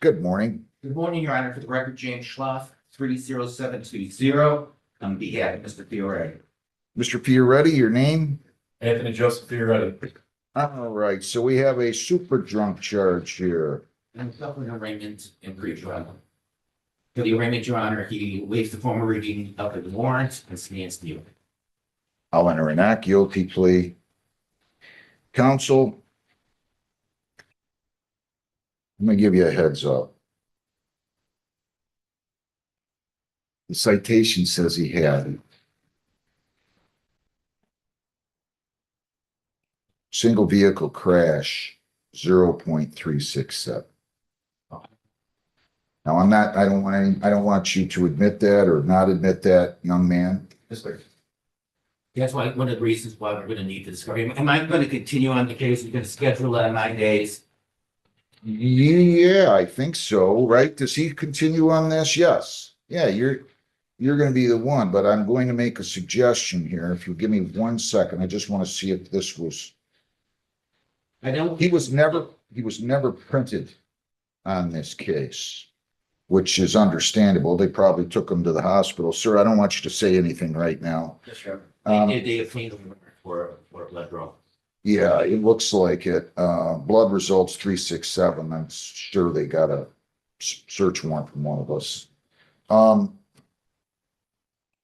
Good morning. Good morning, Your Honor. For the record, James Schloff, 30720, on behalf of Mr. Fioretti. Mr. Fioretti, your name? Anthony Joseph Fioretti. All right, so we have a super drunk charge here. And an arraignment and pre-trial. For the arraignment, Your Honor, he waives the formal reading of the warrant and stands mute. I'll enter a not guilty plea. Counsel, I'm gonna give you a heads up. The citation says he had single vehicle crash, 0.367. Now, I don't want you to admit that or not admit that, young man. Yes, sir. That's why, one of the reasons why we're gonna need the discovery. Am I gonna continue on the case? We're gonna schedule 9 days. Yeah, I think so, right? Does he continue on this? Yes. Yeah, you're gonna be the one, but I'm going to make a suggestion here. If you give me 1 second, I just want to see if this was. I don't. He was never printed on this case, which is understandable. They probably took him to the hospital. Sir, I don't want you to say anything right now. Yes, sir. Um, They obtained him for a blood draw. Yeah, it looks like it. Blood results 367. I'm sure they got a search warrant from one of us.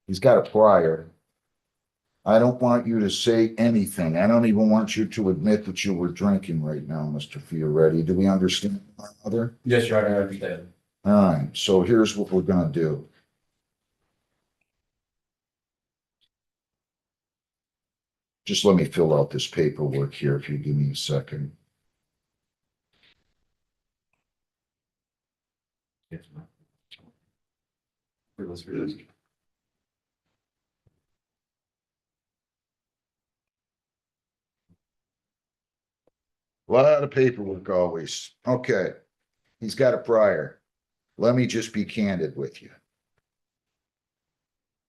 He's got a prior. I don't want you to say anything. I don't even want you to admit that you were drinking right now, Mr. Fioretti. Do we understand one another? Yes, Your Honor, I understand. All right, so here's what we're gonna do. Just let me fill out this paperwork here if you give me a second. Yes, ma'am. A lot of paperwork always. Okay, he's got a prior. Let me just be candid with you.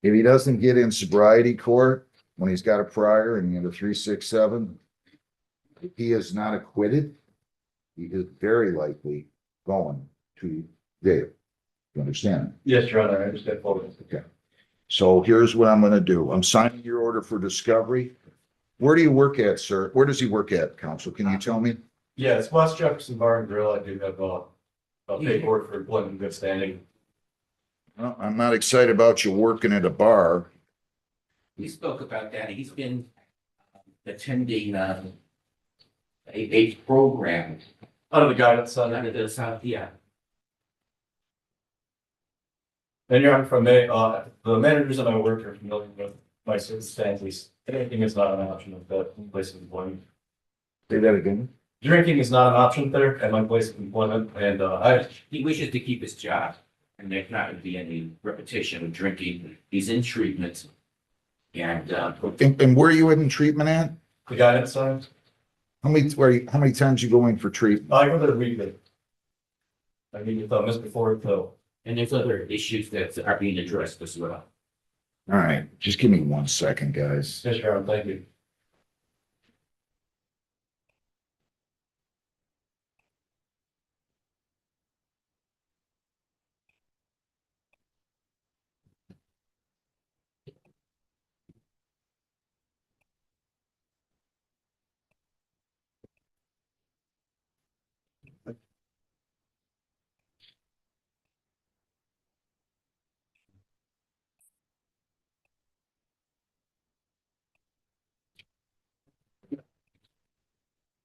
If he doesn't get in sobriety court when he's got a prior and under 367, he is not acquitted. He is very likely going to jail. You understand? Yes, Your Honor, I understand fully. Okay. So here's what I'm gonna do. I'm signing your order for discovery. Where do you work at, sir? Where does he work at, counsel? Can you tell me? Yeah, it's West Jefferson Bar and Grill. I do have a paperwork for employment in good standing. Well, I'm not excited about you working at a bar. We spoke about that. He's been attending a program Under the guidance on under it. the South, yeah. And Your Honor, from the managers at my work are familiar with my circumstances. Drinking is not an option at that place of employment. Say that again. Drinking is not an option there at my place of employment, and He wishes to keep his job, and there's not going to be any repetition of drinking. He's in treatment. And And where are you in treatment at? the guidance on it. How many times you go in for treatment? I go there weekly. I mean, with Mr. Ford, though. and there's other issues that are being addressed as well. All right, just give me 1 second, guys. Yes, Your Honor, thank you.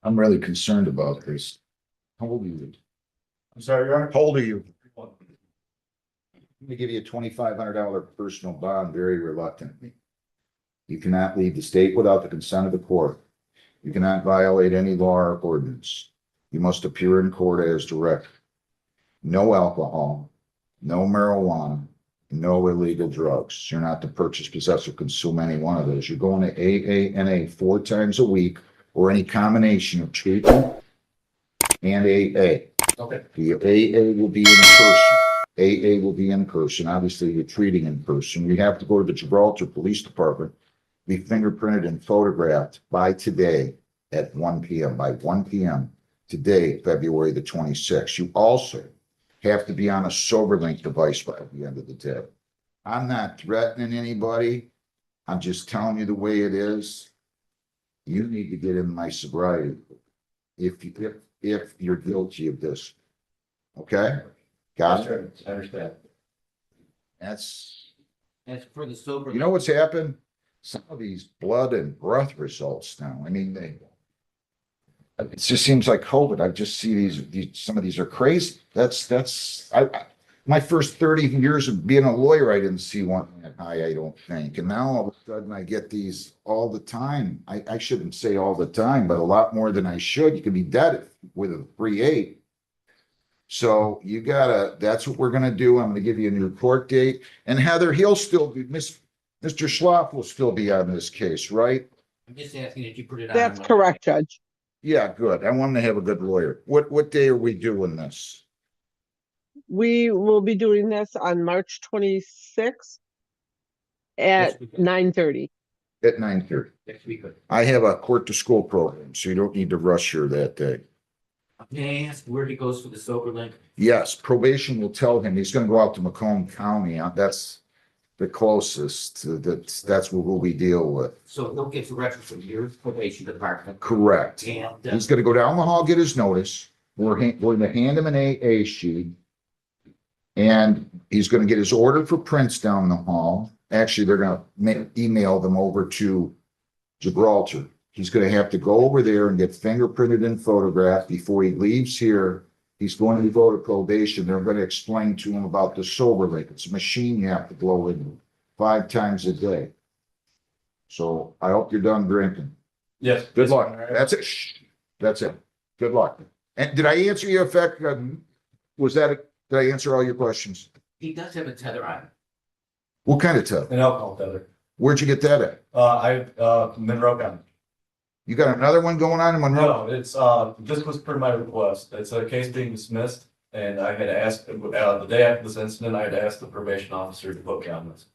I'm really concerned about this. How old are you? I'm sorry, Your Honor. How old are you? Let me give you a $2,500 personal bond very reluctantly. You cannot leave the state without the consent of the court. You cannot violate any law or ordinance. You must appear in court as directed. No alcohol, no marijuana, no illegal drugs. You're not to purchase, possess, or consume any one of those. You're going to AANA 4 times a week or any combination of treatment and AA. Okay. The AA will be in person. AA will be in person. Obviously, you're treating in person. You have to go to the Gibraltar Police Department, be fingerprinted and photographed by today at 1 p.m. By 1 p.m. today, February the 26th. You also have to be on a sober link device by the end of the day. I'm not threatening anybody. I'm just telling you the way it is. You need to get in my sobriety if you're guilty of this. Okay? Got it? I understand. That's, As for the sober. you know what's happened? Some of these blood and breath results now, I mean, it just seems like COVID. I just see some of these are crazy. My first 30 years of being a lawyer, I didn't see one that high, I don't think. And now all of a sudden I get these all the time. I shouldn't say all the time, but a lot more than I should. You could be dead with a 3.8. So that's what we're gonna do. I'm gonna give you a new court date. And Heather, he'll still be, Mr. Schloff will still be on this case, right? I'm just asking that you put it on. That's correct, Judge. Yeah, good. I want him to have a good lawyer. What day are we doing this? We will be doing this on March 26th at Yes, we can. 9:30. At 9:30. Next week. I have a court to school program, so you don't need to rush here that day. May I ask where he goes for the sober link? Yes, probation will tell him he's gonna go out to Macomb County. That's the closest. That's what we deal with. So he'll get directions from your probation department. Correct. And He's gonna go down the hall, get his notice. We're gonna hand him an AA sheet. And he's gonna get his order for prints down the hall. Actually, they're gonna email them over to Gibraltar. He's gonna have to go over there and get fingerprinted and photographed before he leaves here. He's going to go to probation. They're gonna explain to him about the sober link. It's a machine you have to blow in 5 times a day. So I hope you're done drinking. Yes. Good luck. That's it. Shh. That's it. Good luck. And did I answer your effect? Did I answer all your questions? he does have a tether on. What kind of tub? An alcohol tether. Where'd you get that at? Monroe County. You got another one going on in Monroe? No, it's, this was per my request. It's a case being dismissed, and I had asked, the day after this incident, I had asked the probation officer to put me on this.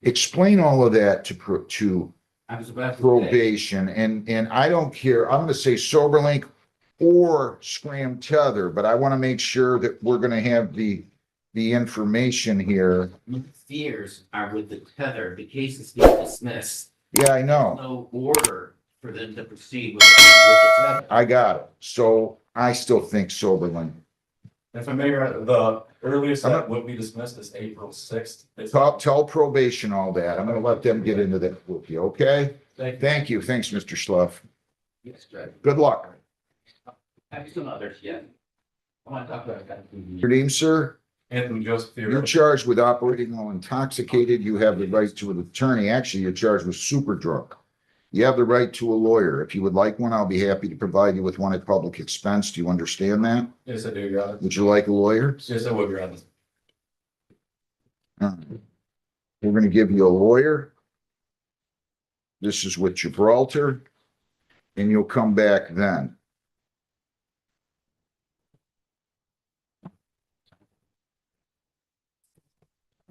Explain all of that to I was about to say, probation, and I don't care, I'm gonna say SoberLink or Scram Tether, but I wanna make sure that we're gonna have the information here. my fears are with the tether, the case is being dismissed. Yeah, I know, No order for them to proceed with the tether. I got it, so I still think SoberLink. If I may, the earliest that would be dismissed is April 6th. Tell probation all that, I'm gonna let them get into that with you, okay? Thank you, thanks, Mr. Schluff, Yes, Judge. good luck. I have some others, yeah. I want to talk about that. Your name, sir? Anthony Joseph. You're charged with operating while intoxicated. You have the right to an attorney. Actually, you're charged with super drunk. You have the right to a lawyer. If you would like one, I'll be happy to provide you with one at public expense. Do you understand that? Yes, I do, Your Honor. Would you like a lawyer? Yes, I would, Your Honor. All right. We're going to give you a lawyer. This is with Gibraltar, and you'll come back then.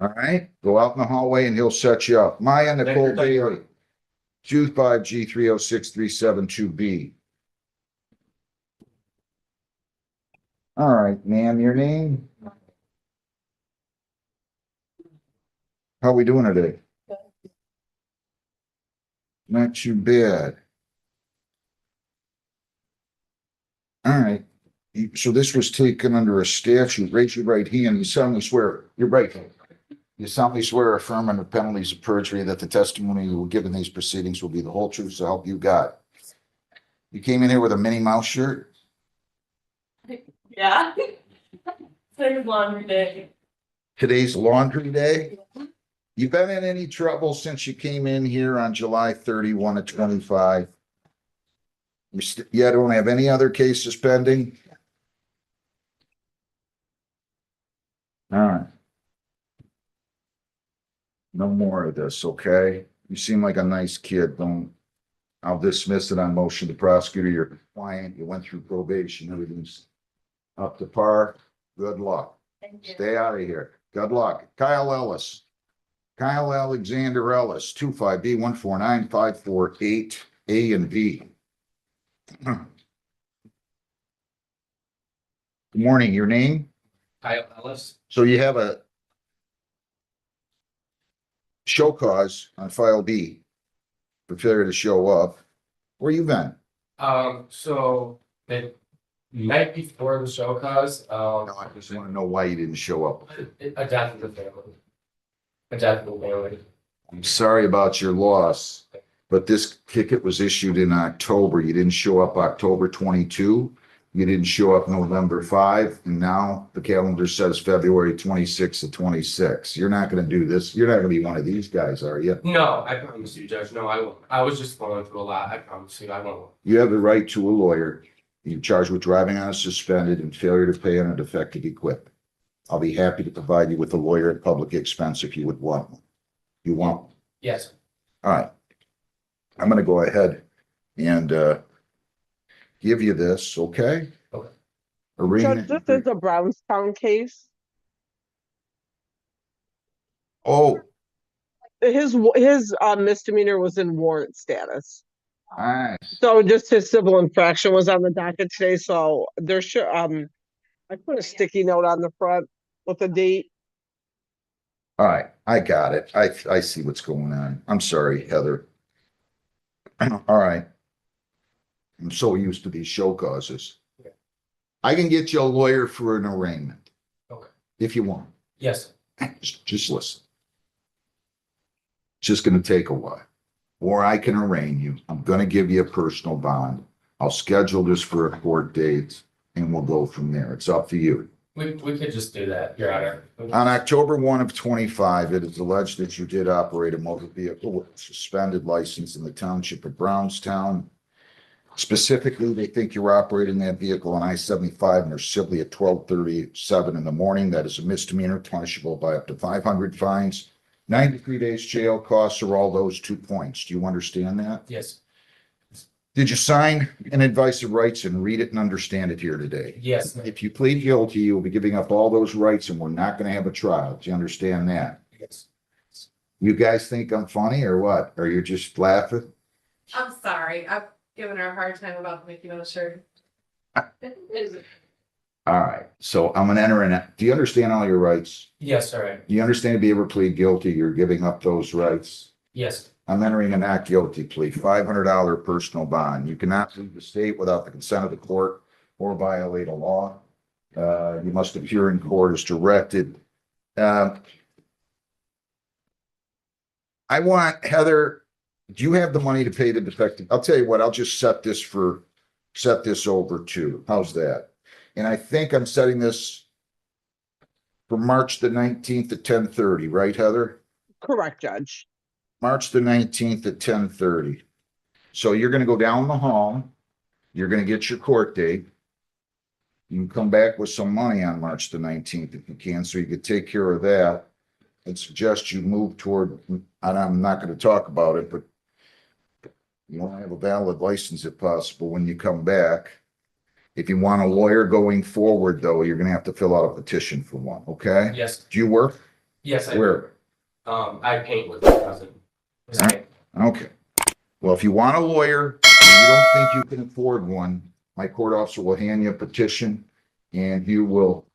All right, go out in the hallway and he'll set you up. Maya Nicole Bailey, 25G306372B. All right, ma'am, your name? How we doing today? Not too bad. All right, so this was taken under a statute. Raise your right hand. You solemnly swear, your right hand. You solemnly swear or affirm under penalties of perjury that the testimony you will give in these proceedings will be the whole truth, so help you God. You came in here with a Minnie Mouse shirt? Yeah. Today's laundry day. Today's laundry day? You been in any trouble since you came in here on July 31 of 25? You don't have any other cases pending? All right. No more of this, okay? You seem like a nice kid. I'll dismiss it on motion. The prosecutor, you're compliant. You went through probation. Everything's up to par. Good luck. Thank you. Stay out of here. Good luck. Kyle Ellis. Kyle Alexander Ellis, 25B149548 A and B. Good morning. Your name? Kyle Ellis. So you have a show cause on file B for failure to show up. Where you been? So the night before the show cause, No, I just want to know why you didn't show up. a death in the family. A death in the family. I'm sorry about your loss, but this ticket was issued in October. You didn't show up October 22. You didn't show up November 5, and now the calendar says February 26 to 26. You're not going to do this. You're not going to be one of these guys, are you? No, I promise you, Judge. No, I won't. I was just going through a lot. I promise you, I won't. You have the right to a lawyer. You're charged with driving on a suspended and failure to pay on a defective equipment. I'll be happy to provide you with a lawyer at public expense if you would want one. You want one? Yes. All right. I'm going to go ahead and give you this, okay? Okay. Judge, Arraignment. this is a Brownstown case. Oh, His misdemeanor was in warrant status. all right. So just his civil infraction was on the docket today, so there should, I put a sticky note on the front with the date. All right, I got it. I see what's going on. I'm sorry, Heather. All right. I'm so used to these show causes. Okay. I can get you a lawyer for an arraignment. Okay. If you want. Yes. Just listen. It's just gonna take a while. Or I can arraign you. I'm gonna give you a personal bond. I'll schedule this for a court date and we'll go from there. It's up to you. We could just do that, Your Honor. On October 1 of 25, it is alleged that you did operate a motor vehicle with a suspended license in the township of Brownstown. Specifically, they think you're operating that vehicle on I-75 near Sibley at 12:37 in the morning. That is a misdemeanor punishable by up to 500 fines. 93 days jail, costs are all those 2 points. Do you understand that? Yes. Did you sign an advice of rights and read it and understand it here today? Yes. If you plead guilty, you'll be giving up all those rights and we're not going to have a trial. Do you understand that? Yes. You guys think I'm funny or what? Or you're just laughing? I'm sorry, I've given her a hard time about making a shirt. All right, so I'm gonna enter in. Do you understand all your rights? Yes, all right. Do you understand to be able to plead guilty, you're giving up those rights? Yes. I'm entering a not guilty plea, $500 personal bond. You cannot leave the state without the consent of the court or violate a law. You must appear in court as directed. I want Heather, do you have the money to pay the defective? I'll tell you what, I'll just set this over too. How's that? And I think I'm setting this for March the 19th at 10:30, right, Heather? Correct, Judge. March the 19th at 10:30. So you're gonna go down the hall. You're gonna get your court date. You can come back with some money on March the 19th if you can, so you could take care of that. I'd suggest you move toward, and I'm not gonna talk about it, but you want to have a valid license if possible when you come back. If you want a lawyer going forward, though, you're gonna have to fill out a petition for one, okay? Yes. Do you work? Yes, I Where? I paint with my cousin. Okay. Well, if you want a lawyer, and you don't think you can afford one, my court officer will hand you a petition and you will,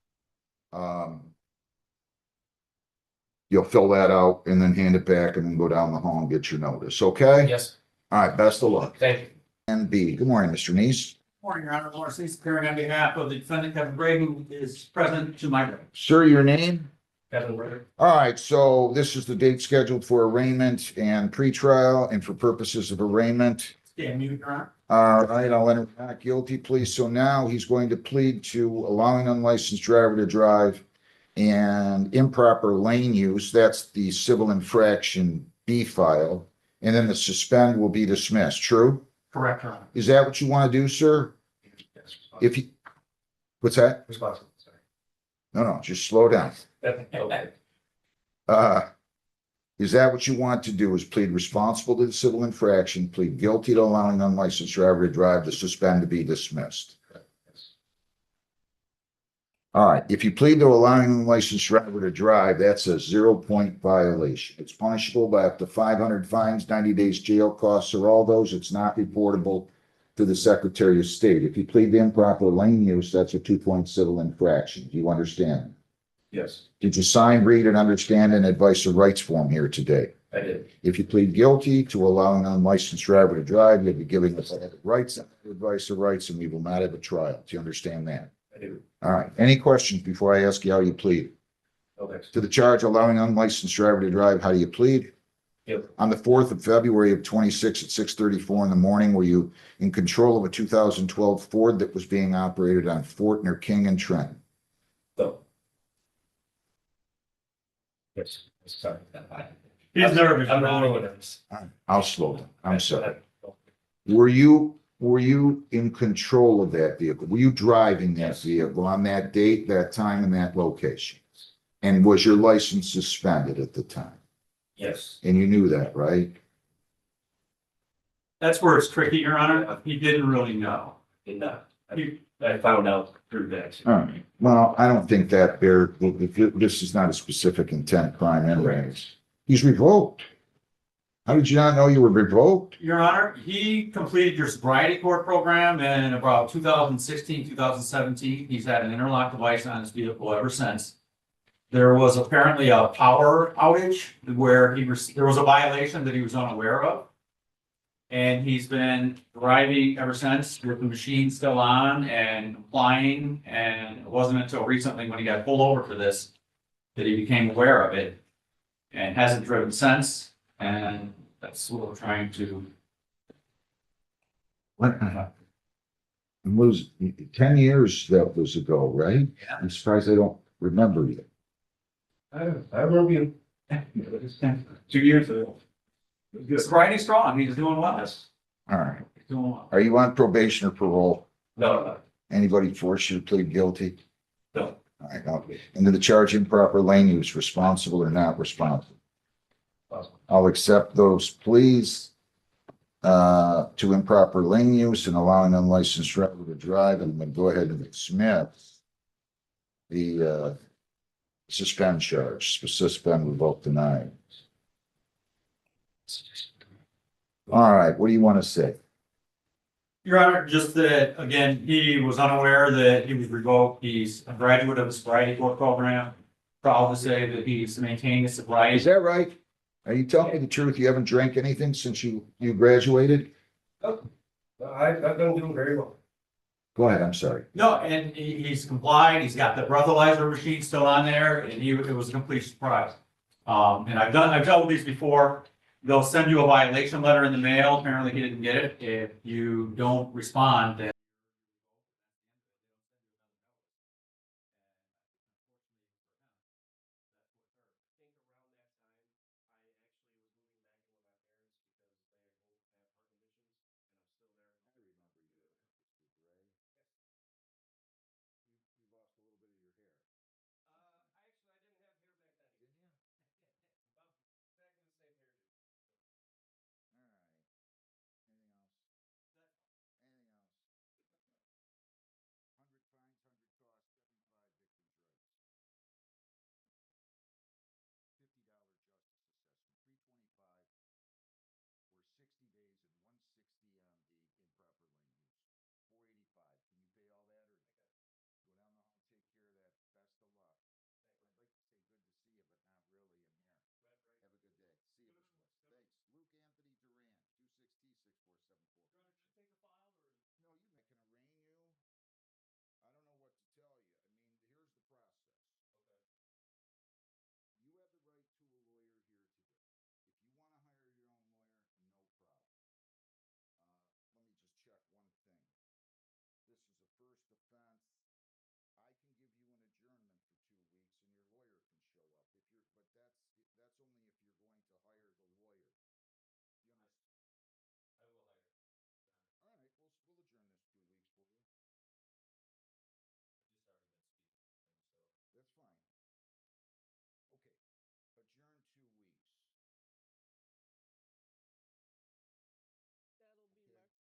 you'll fill that out and then hand it back and then go down the hall and get your notice, okay? Yes. All right, best of luck. Thank you. And B, good morning, Mr. Neese. Morning, Your Honor. Lawrence Lees, appearing on behalf of the defendant, Kevin Braden, is present to my right. Sir, your name? Kevin Brother. All right, so this is the date scheduled for arraignment and pretrial and for purposes of arraignment. Stand mute, Your Honor. All right, I'll enter not guilty plea. So now he's going to plead to allowing unlicensed driver to drive and improper lane use. That's the civil infraction B file. And then the suspend will be dismissed. True? Correct, Your Honor. Is that what you want to do, sir? If you, what's that? Responsible, sorry. No, just slow down. Okay. Is that what you want to do, is plead responsible to the civil infraction, plead guilty to allowing unlicensed driver to drive, the suspend to be dismissed? All right, if you plead to allowing an unlicensed driver to drive, that's a 0-point violation. It's punishable by up to 500 fines, 90 days jail, costs are all those. It's not reportable to the Secretary of State. If you plead to improper lane use, that's a 2-point civil infraction. Do you understand? Yes, Did you sign, read, and understand an advice of rights form here today? I did. If you plead guilty to allowing an unlicensed driver to drive, you'll be giving us rights, advice of rights, and we will not have a trial. Do you understand that? I do. All right. Any questions before I ask you how you plead? No, thanks. To the charge allowing unlicensed driver to drive, how do you plead? Yep. On the 4th of February of 26 at 6:34 in the morning, were you in control of a 2012 Ford that was being operated on Fortner, King, and Trent? No. Yes, sorry. He's nervous. I'm not nervous. I'll slow down. I'm sorry. Were you in control of that vehicle? Were you driving that Yes. vehicle on that date, that time, and that location? And was your license suspended at the time? Yes, And you knew that, right? That's where it's tricky, Your Honor. He didn't really know. did not. He- I found out through that. All right. Well, I don't think that this is not a specific intent crime anyways. He's revoked. How did you not know you were revoked? Your Honor, he completed your sobriety court program in about 2016, 2017. He's had an interlock device on his vehicle ever since. There was apparently a power outage where there was a violation that he was unaware of. And he's been driving ever since with the machine still on and complying. And it wasn't until recently when he got pulled over for this that he became aware of it and hasn't driven since. And that's what we're trying to. What? It was 10 years that was ago, right? Yeah. I'm surprised I don't remember you. I remember you. 2 years ago. Sobriety's strong. He's doing well. All right. He's doing well. Are you on probation or parole? No, Anybody force you to plead guilty? no, All right. Now, and to the charge improper lane use, responsible or not responsible? I'll accept those pleas to improper lane use and allowing unlicensed driver to drive. And I'm going to go ahead and dismiss the suspend charge, suspend, revoke, deny. All right, what do you want to say? Your Honor, just that, again, he was unaware that he was revoked. He's a graduate of the sobriety court program. Proud to say that he's maintaining his Is sobriety. that right? Are you telling me the truth? You haven't drank anything since you graduated? I've been doing very well. Go ahead, I'm sorry. No, and he's complied. He's got the breathalyzer machine still on there, and it was a complete surprise. And I've dealt with these before. They'll send you a violation letter in the mail. Apparently he didn't get it. If you don't respond, then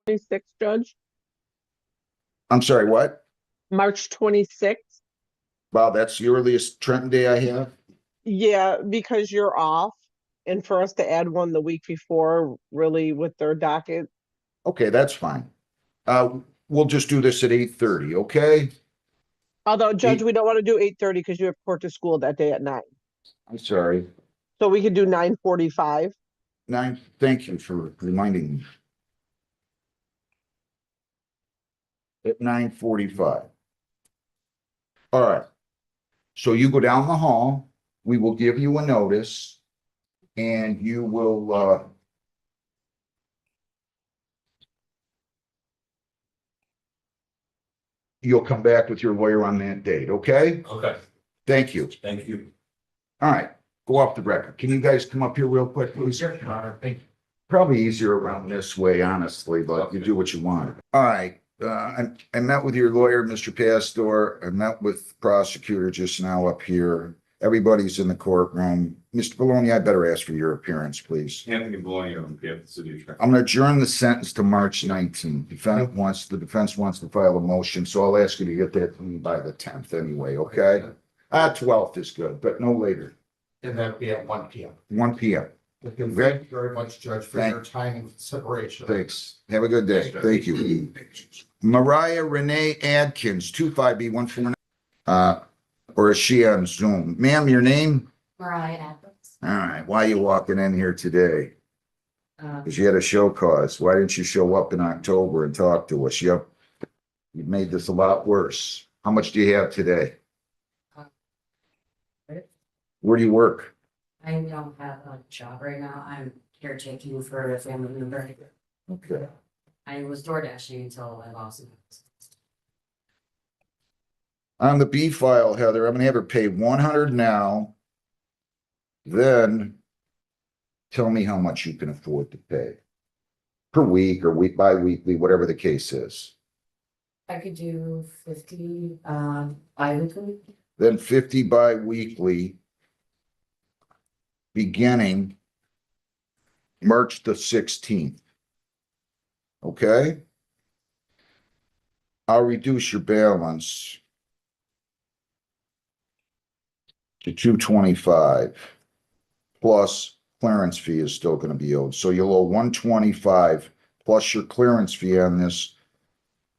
Twenty-sixth, Judge, I'm sorry, what? March 26th. Wow, that's the earliest Trenton day I have? Yeah, because you're off. And for us to add one the week before, really with their docket. Okay, that's fine. We'll just do this at 8:30, okay? Although, Judge, we don't want to do 8:30 because you have court to school that day at 9. I'm sorry. So we could do 9:45. Thank you for reminding me. At 9:45. All right. So you go down the hall, we will give you a notice, and you will, you'll come back with your lawyer on that date, okay? Okay, Thank you. thank you. All right, go off the record. Can you guys come up here real quick, please? Your Honor, thank you. Probably easier around this way, honestly, but you do what you want. All right, I met with your lawyer, Mr. Pastor. I met with the prosecutor just now up here. Everybody's in the courtroom. Mr. Bologna, I better ask for your appearance, please. Anthony Bologna on behalf of the city attorney. I'm gonna adjourn the sentence to March 19th. The defense wants to file a motion, so I'll ask you to get that to me by the 10th anyway, okay? 12th is good, but no later, And that'll be at 1 p.m. 1 p.m. Thank you very much, Judge, for your time and consideration. Thanks. Have a good day. Thank you. Mariah Renee Adkins, 25B149. Or is she on Zoom? Ma'am, your name? Mariah Adams. All right. Why are you walking in here today? Um, Because you had a show cause. Why didn't you show up in October and talk to us? Yep. You made this a lot worse. How much do you have today? Where do you work? I don't have a job right now. I'm caretaking for a family member. Okay. I was door dashing until I lost it. On the B file, Heather, I'm gonna have her pay 100 now. Then tell me how much you can afford to pay. Per week or week bi-weekly, whatever the case is. I could do 50, bi-weekly. Then 50 bi-weekly. Beginning March the 16th. Okay? I'll reduce your balance to 225. Plus clearance fee is still gonna be owed, so you'll owe 125 plus your clearance fee on this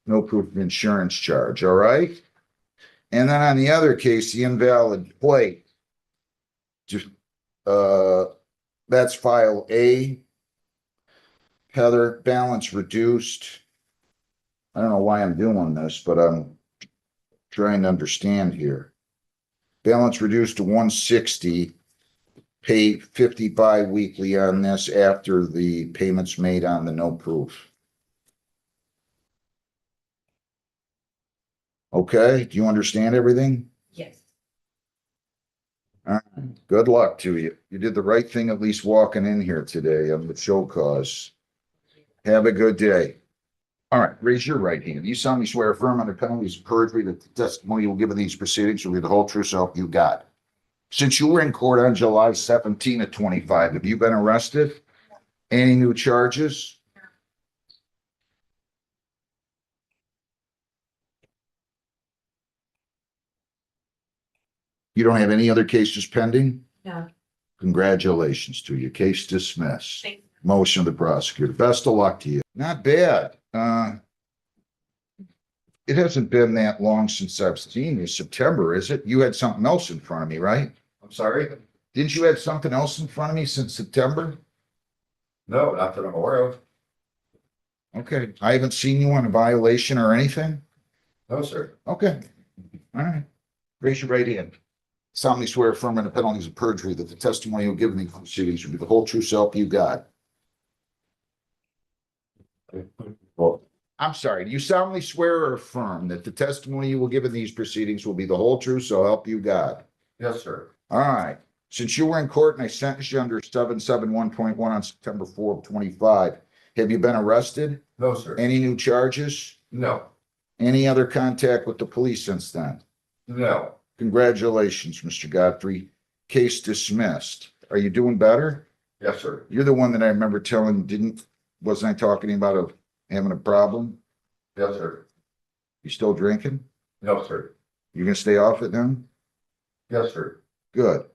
no proof of insurance charge, all right? And then on the other case, the invalid plate. Just, that's file A. Heather, balance reduced. I don't know why I'm doing this, but I'm trying to understand here. Balance reduced to 160. Pay 50 bi-weekly on this after the payments made on the no proof. Okay, do you understand everything? Yes. All right, good luck to you. You did the right thing, at least walking in here today on the show cause. Have a good day. All right, raise your right hand. You solemnly swear affirm under penalties of perjury that the testimony you will give in these proceedings will be the whole truth self you got. Since you were in court on July 17 of 25, have you been arrested? Any new charges? You don't have any other cases pending? No. Congratulations to you. Case dismissed. Thank you. Motion of the prosecutor. Best of luck to you. Not bad. It hasn't been that long since I've seen you. September, is it? You had something else in front of me, right? I'm sorry? Didn't you have something else in front of me since September? No, not that I'm aware of. Okay, I haven't seen you on a violation or anything? No, sir. Okay, all right. Raise your right hand. Solemnly swear affirm under penalties of perjury that the testimony you'll give in these proceedings will be the whole true self you got. Well, I'm sorry, do you solemnly swear or affirm that the testimony you will give in these proceedings will be the whole truth, so help you God? Yes, sir. All right, since you were in court and I sentenced you under 771.1 on September 4 of 25, have you been arrested? No, sir. Any new charges? No, Any other contact with the police since then? no. Congratulations, Mr. Godfrey. Case dismissed. Are you doing better? Yes, sir. You're the one that I remember telling, wasn't I talking about having a problem? Yes, sir. You still drinking? No, sir. You gonna stay off it then? Yes, sir. Good.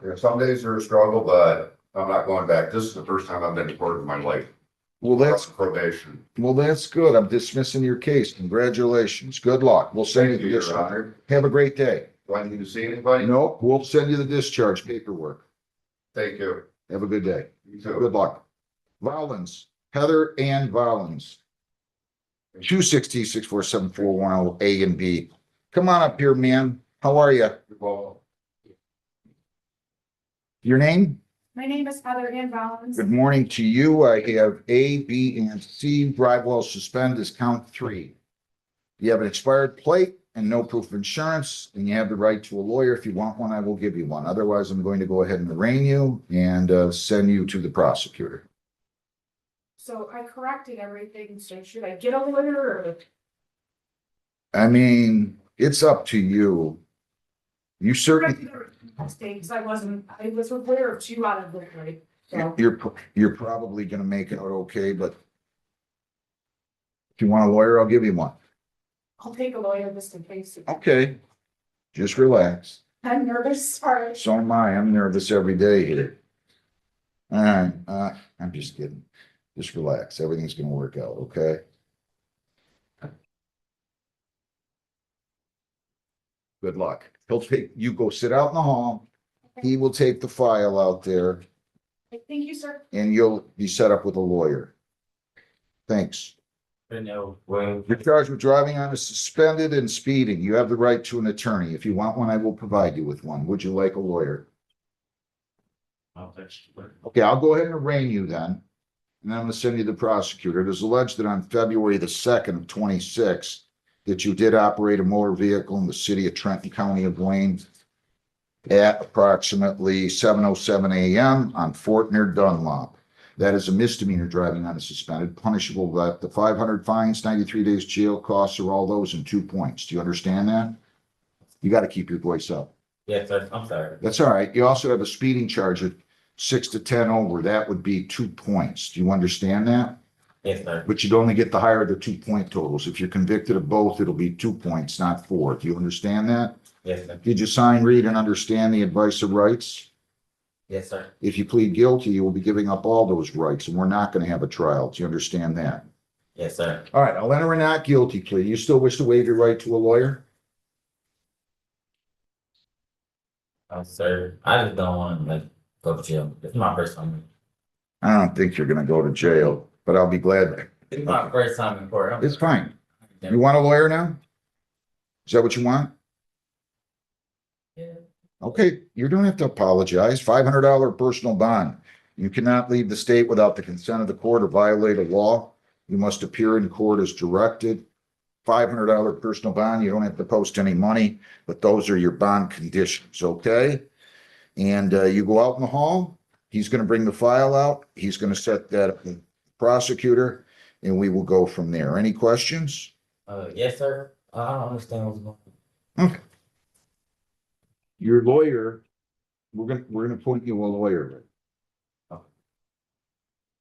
Yeah, some days are a struggle, but I'm not going back. This is the first time I've been to court in my life. Well, that's, Probation. well, that's good. I'm dismissing your case. Congratulations. Good luck. We'll send you Thank the you, Your discharge. Honor. Have a great day. Do I need to see anybody? Nope, we'll send you the discharge paperwork. Thank you. Have a good day. You too. Good luck. Volins, Heather Ann Volins. 260-647-410 A and B. Come on up here, man. How are you? Well, Your name? My name is Heather Ann Rollins. Good morning to you. I have A, B, and C. Drive while suspended is count 3. You have an expired plate and no proof of insurance, and you have the right to a lawyer. If you want one, I will give you one. Otherwise, I'm going to go ahead and arraign you and send you to the prosecutor. So I corrected everything, so should I get a lawyer or? I mean, it's up to you. You certainly, Corrected everything mistakes. I was aware of 2 out of the 3. So you're probably gonna make it out okay, but if you want a lawyer, I'll give you one. I'll take a lawyer just in case. Okay, just relax. I'm nervous, sorry. So am I. I'm nervous every day here. All right, I'm just kidding. Just relax. Everything's gonna work out, okay? Good luck. He'll take, you go sit out in the hall. He will take the file out there Thank you, sir. and you'll be set up with a lawyer. Thanks. Well, You're charged with driving on a suspended and speeding. You have the right to an attorney. If you want one, I will provide you with one. Would you like a lawyer? Okay, I'll go ahead and arraign you then. And then I'm gonna send you the prosecutor. It is alleged that on February the 2nd of 26, that you did operate a motor vehicle in the city of Trenton, County of Wayne at approximately 7:07 a.m. on Fortner Dunlop. That is a misdemeanor driving on a suspended, punishable by up to 500 fines, 93 days jail, costs are all those and 2 points. Do you understand that? You got to keep your voice up. yes, sir. I'm sorry. That's all right. You also have a speeding charge at 6 to 10 over. That would be 2 points. Do you understand that? Yes, sir. But you'd only get the higher of the 2-point totals. If you're convicted of both, it'll be 2 points, not 4. Do you understand that? Yes, sir. Did you sign, read, and understand the advice of rights? Yes, sir. If you plead guilty, you will be giving up all those rights, and we're not going to have a trial. Do you understand that? Yes, sir. All right, I'll enter a not guilty plea. You still wish to waive your right to a lawyer? Sir, I just don't want to like go to jail. It's my first time. I don't think you're going to go to jail, but I'll be glad. It's my first time in court. It's fine. You want a lawyer now? Is that what you want? Yeah. Okay, you don't have to apologize. $500 personal bond. You cannot leave the state without the consent of the court or violate a law. You must appear in court as directed. $500 personal bond. You don't have to post any money, but those are your bond conditions, okay? And you go out in the hall. He's going to bring the file out. He's going to set that up with the prosecutor, and we will go from there. Any questions? Yes, sir. I don't understand what's going on. Okay. Your lawyer, we're gonna appoint you a lawyer.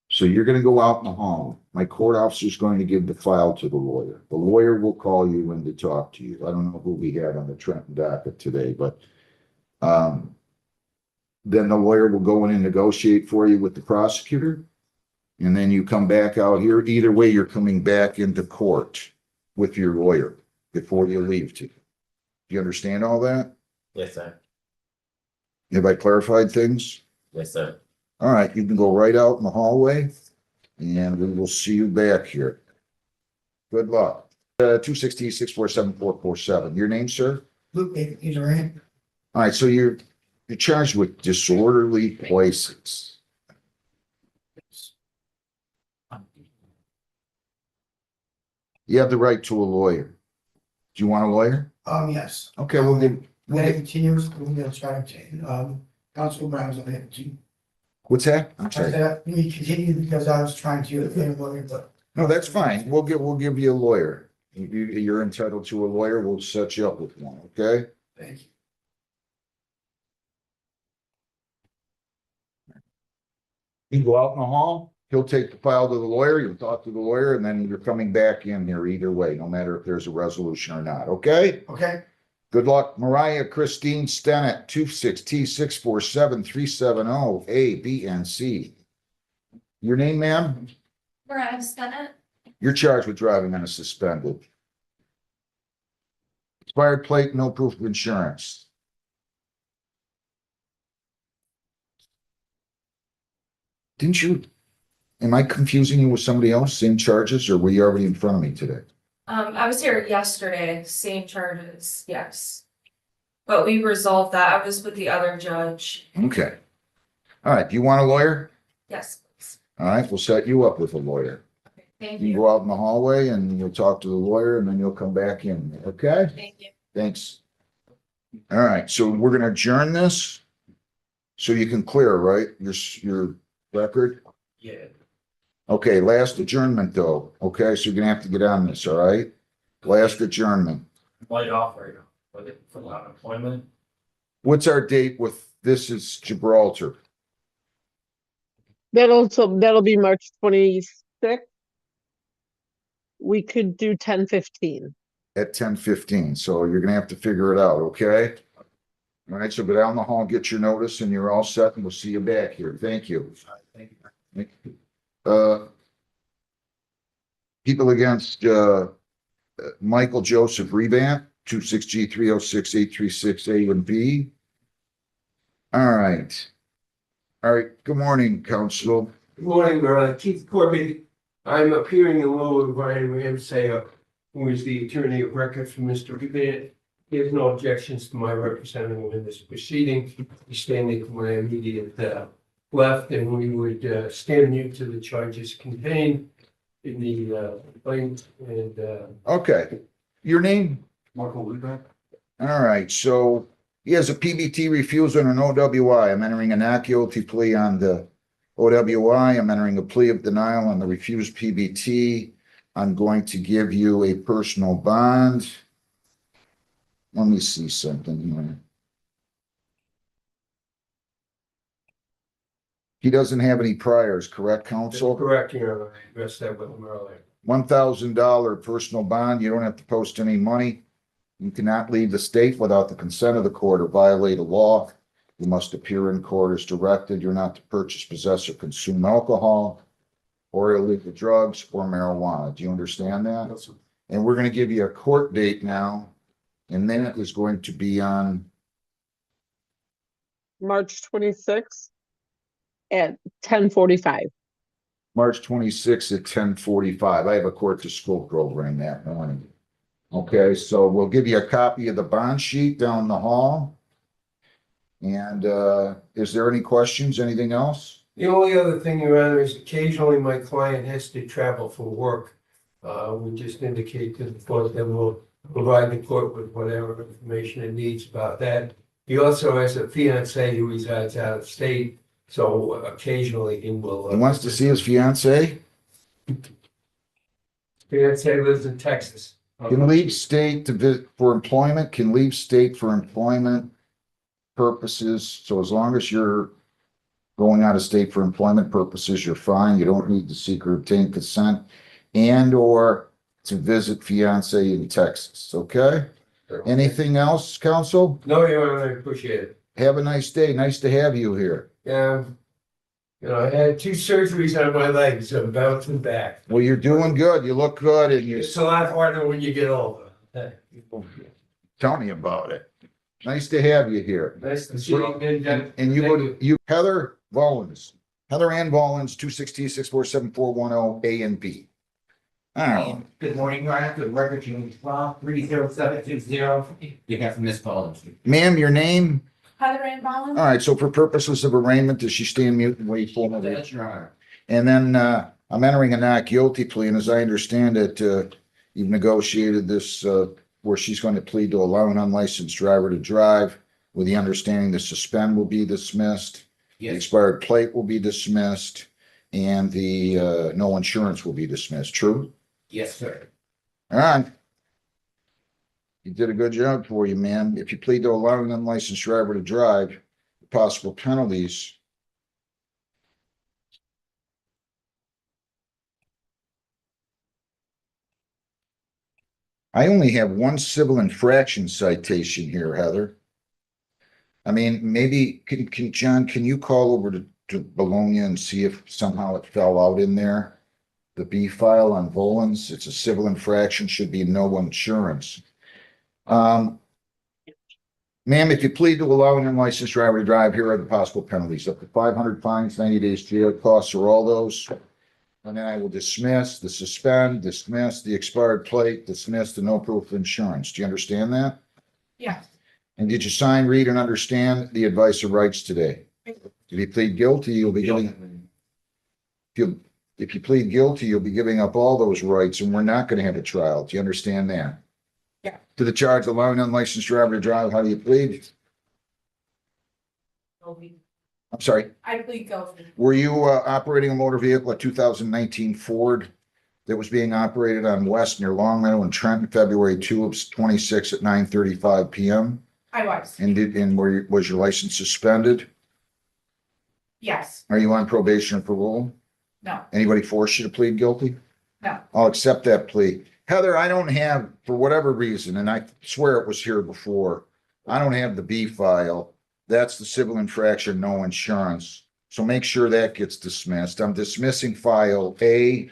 So you're gonna go out in the hall. My court officer is going to give the file to the lawyer. The lawyer will call you in to talk to you. I don't know who we had on the Trenton docket today, but then the lawyer will go in and negotiate for you with the prosecutor. And then you come back out here. Either way, you're coming back into court with your lawyer before you leave to. Do you understand all that? Yes, sir. Have I clarified things? Yes, sir. All right, you can go right out in the hallway and we will see you back here. Good luck. 260-647-447. Your name, sir? Luke, he's right. All right, so you're charged with disorderly places. You have the right to a lawyer. Do you want a lawyer? Yes. Okay, we'll give, That continues, we're gonna try to, Council Brown's on it too. what's that? I'm sorry. We continue because I was trying to, but. No, that's fine. We'll give you a lawyer. You're entitled to a lawyer. We'll set you up with one, okay? Thank you. You go out in the hall, he'll take the file to the lawyer, you'll talk to the lawyer, and then you're coming back in here either way, no matter if there's a resolution or not, okay? Okay, Good luck. Mariah Christine Stennett, 26T647370, A, B, and C. Your name, ma'am? We're on a Senate. You're charged with driving on a suspended. Expired plate, no proof of insurance. Didn't you, am I confusing you with somebody else, same charges, or were you already in front of me today? I was here yesterday, same charges, yes. But we resolved that. I was with the other judge. Okay. All right, do you want a lawyer? Yes, please. All right, we'll set you up with a lawyer. Thank You can you. go out in the hallway and you'll talk to the lawyer and then you'll come back in, okay? Thank you. Thanks. All right, so we're gonna adjourn this. So you can clear, right, your record? Yeah. Okay, last adjournment though, okay, so you're gonna have to get on this, all right? Last adjournment. Light off right now, but it, for unemployment. What's our date with, this is Gibraltar, That'll be March 26th. We could do 10:15. at 10:15, so you're gonna have to figure it out, okay? All right, so go down the hall, get your notice, and you're all set, and we'll see you back here. Thank you. Thank you. People against, Michael Joseph Revamp, 26G 306 A and B. All right. All right, good morning, counsel. Good morning, Keith Corbett. I'm appearing in lieu of Brian Ramsay, who is the attorney of record for Mr. Defendant. He has no objections to my representing him in this proceeding. He's standing to my immediate left, and we would stand mute to the charges contained in the complaint and Okay, your name? Marco Lubeck. All right, so he has a PBT refusal and an OWI. I'm entering a not guilty plea on the OWI. I'm entering a plea of denial on the refused PBT. I'm going to give you a personal bond. Let me see something here. He doesn't have any priors, correct, counsel? Correct, Your Honor. I addressed that with him earlier. $1,000 personal bond. You don't have to post any money. You cannot leave the state without the consent of the court or violate a law. You must appear in court as directed. You're not to purchase, possess, or consume alcohol or illegal drugs or marijuana. Do you understand that? And we're going to give you a court date now, and then it is going to be on, March 26th at 10:45. March 26th at 10:45. I have a court to school program that morning. Okay, so we'll give you a copy of the bond sheet down the hall. And is there any questions? Anything else? The only other thing, Your Honor, is occasionally my client has to travel for work. We just indicate to the court that we'll provide the court with whatever information it needs about that. He also has a fiancee who resides out of state, so occasionally he will. He wants to see his fiance? Fiancee lives in Texas. Can leave state to visit for employment, can leave state for employment purposes. So as long as you're going out of state for employment purposes, you're fine. You don't need to seek or obtain consent and or to visit fiance in Texas. Okay? Anything else, counsel? No, Your Honor, I appreciate it. Have a nice day. Nice to have you here. You know, I had 2 surgeries on my legs, I'm bouncing back. Well, you're doing good. You look good and you're, It's a lot harder when you get older. tell me about it. Nice to have you here. Nice to see you again. And you go to, Heather Volins, Heather Ann Volins, 260-647-410 A and B. All right. Good morning, Your Honor. Good record, June 12, 30720. You have Miss Collins. Ma'am, your name? Heather Ann Ballin? All right, so for purposes of arraignment, does she stand mute and wait for me? That's Your Honor. And then, I'm entering a not guilty plea, and as I understand it, you've negotiated this, where she's going to plead to allow an unlicensed driver to drive with the understanding the suspend will be dismissed, the Yes, expired plate will be dismissed, and the, no insurance will be dismissed. True? yes, sir. All right. You did a good job for you, man. If you plead to allow an unlicensed driver to drive, possible penalties. I only have one civil infraction citation here, Heather. I mean, maybe, John, can you call over to Bologna and see if somehow it fell out in there? the B file on Volans. It's a civil infraction, should be no insurance. Ma'am, if you plead to allowing an unlicensed driver to drive, here are the possible penalties. Up to 500 fines, 90 days jail, costs are all those. And then I will dismiss, the suspend, dismiss, the expired plate, dismiss, the no proof of insurance. Do you understand that? Yeah. And did you sign, read, and understand the advice of rights today? If you plead guilty, you'll be giving, if you plead guilty, you'll be giving up all those rights, and we're not going to have a trial. Do you understand that? Yeah. To the charge of allowing an unlicensed driver to drive, how do you plead? I'm sorry. I plead guilty. Were you operating a motor vehicle, a 2019 Ford that was being operated on West near Long Meadow and Trenton, February 2 of 26 at 9:35 p.m.? I was. And was your license suspended? Yes. Are you on probation or parole? No. Anybody force you to plead guilty? No. I'll accept that plea. Heather, I don't have, for whatever reason, and I swear it was here before, I don't have the B file. That's the civil infraction, no insurance. So make sure that gets dismissed. I'm dismissing file A,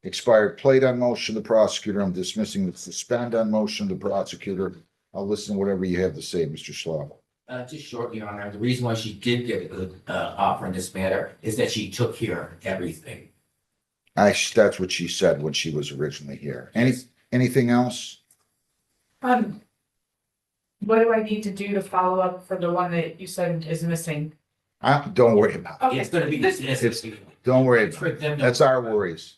expired plate on motion of the prosecutor. I'm dismissing the suspend on motion of the prosecutor. I'll listen to whatever you have to say, Mr. Slav. Just shortly, Your Honor, the reason why she did get a good offer in this matter is that she took care of everything. That's what she said when she was originally here. Anything else? What do I need to do to follow up for the one that you said is missing? Don't worry about it. Okay. It's gonna be dismissed. Don't worry about For it. them to- That's our worries.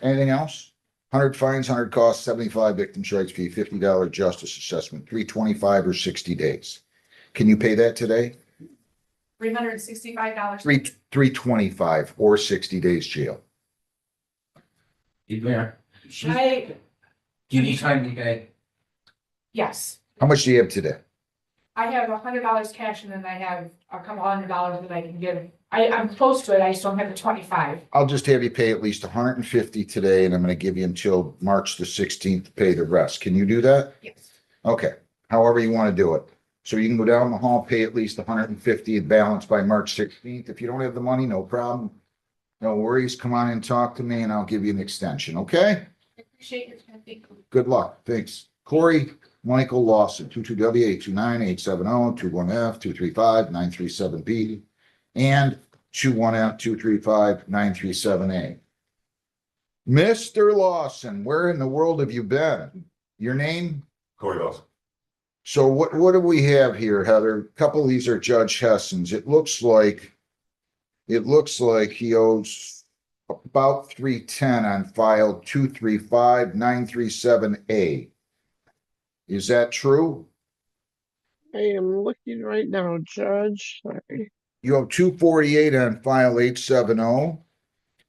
Anything else? 100 fines, 100 costs, 75 victim's rights fee, $50 justice assessment, 325 or 60 days. Can you pay that today? $365. 325 or 60 days jail. Mayor, I, do you need time to pay? yes, How much do you have today? I have $100 cash and then I have a couple $100 that I can give. I'm close to it. I just don't have the 25. I'll just have you pay at least 150 today, and I'm going to give you until March the 16th to pay the rest. Can you do that? Yes. Okay, however you want to do it. So you can go down the hall, pay at least 150 balance by March 16th. If you don't have the money, no problem. No worries. Come on and talk to me and I'll give you an extension, okay? I appreciate your time. Thank you. Good luck. Thanks. Corey Michael Lawson, 22W829-870, 21F235-937B, and 21F235-937A. Mr. Lawson, where in the world have you been? Your name? Corey Lawson. So what do we have here, Heather? A couple of these are Judge Hesson's. It looks like he owes about 310 on file 235-937A. Is that true? I am looking right now, Judge. Sorry. You owe 248 on file 870.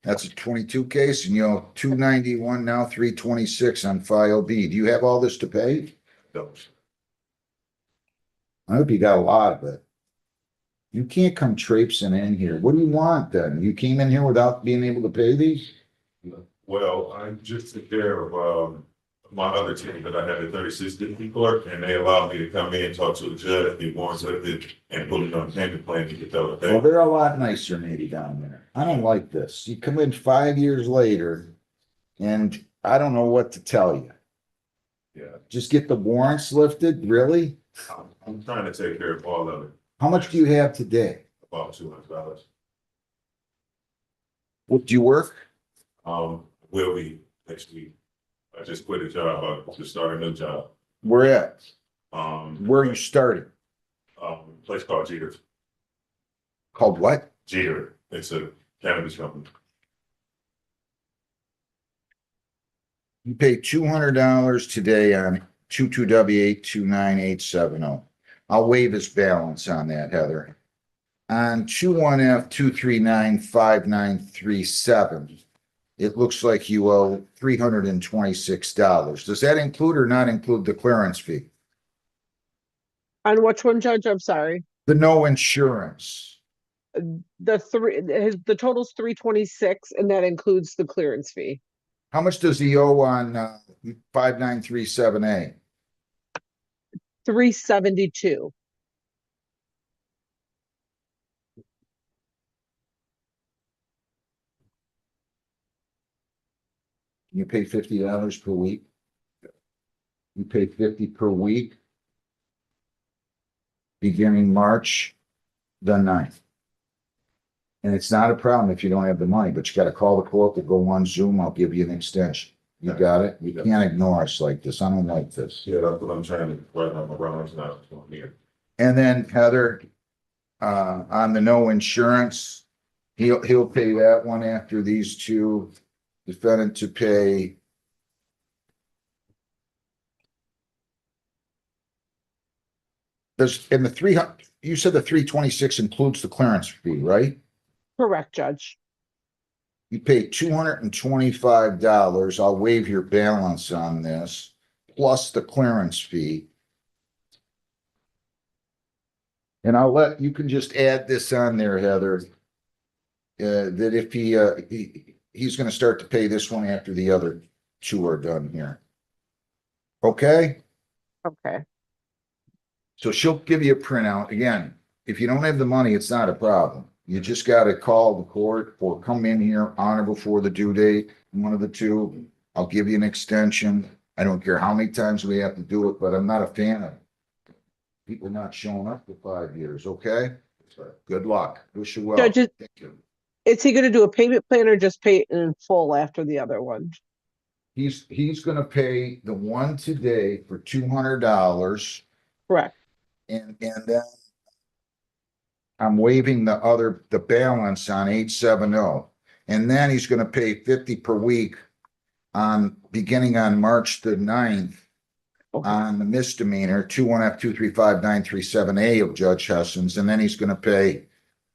That's a 22 case, and you owe 291, now 326 on file B. Do you have all this to pay? Those. I hope you got a lot of it. You can't come traipsing in here. What do you want then? You came in here without being able to pay these? Well, I'm just took care of my other team that I had at 36 District Court, and they allowed me to come in and talk to the judge, the warrants of it, and put it on payment plan to get that Well, paid. they're a lot nicer maybe down there. I don't like this. You come in 5 years later and I don't know what to tell you. Yeah, Just get the warrants lifted, really? I'm trying to take care of all of it, How much do you have today? about $200. What, do you work? Will be next week. I just quit a job, I just started a new job. Where at? Where Where you started? Place called Jeter. Called what? Jeter, it's a cannabis company. You pay $200 today on 22W829870. I'll waive his balance on that, Heather. On 21F2395937, it looks like you owe $326. Does that include or not include the clearance fee? On which one, Judge? I'm sorry. The no insurance. The total's 326, and that includes the clearance fee. How much does he owe on 5937A? 372. You pay $50 per week. You pay 50 per week. Beginning March the 9th. And it's not a problem if you don't have the money, but you gotta call the court to go on Zoom. I'll give you an extension. You got it? You can't ignore us like this. I don't like this. Yeah, that's what I'm trying to, right now, my brother's not here. And then Heather, on the no insurance, he'll pay that one after these two. Defendant to pay. There's in the 300, you said the 326 includes the clearance fee, right? Correct, Judge. You pay $225. I'll waive your balance on this, plus the clearance fee. And you can just add this on there, Heather. That if he's gonna start to pay this one after the other two are done here. Okay? Okay. So she'll give you a printout. Again, if you don't have the money, it's not a problem. You just gotta call the court or come in here on or before the due date, one of the two. I'll give you an extension. I don't care how many times we have to do it, but I'm not a fan of people not showing up for 5 years, okay? Good luck. Wish you well. Judge, Thank you. is he gonna do a payment plan or just pay it in full after the other one? He's gonna pay the one today for $200. Correct. And then I'm waiving the balance on 870. And then he's gonna pay 50 per week beginning on March the 9th on the misdemeanor, 21F235937A of Judge Hessens. And then he's gonna pay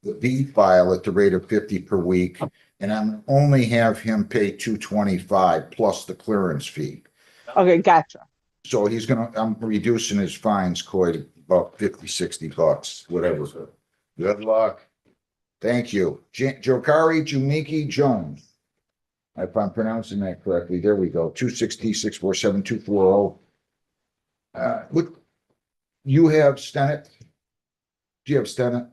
the B file at the rate of 50 per week. And I'm only have him pay $225 plus the clearance fee. Okay, gotcha. So I'm reducing his fines quite about 50, $60, whatever. Good luck. Thank you. Jokari Jumiki Jones. If I'm pronouncing that correctly, there we go. 260-647-240. You have Stennett? Do you have Stennett?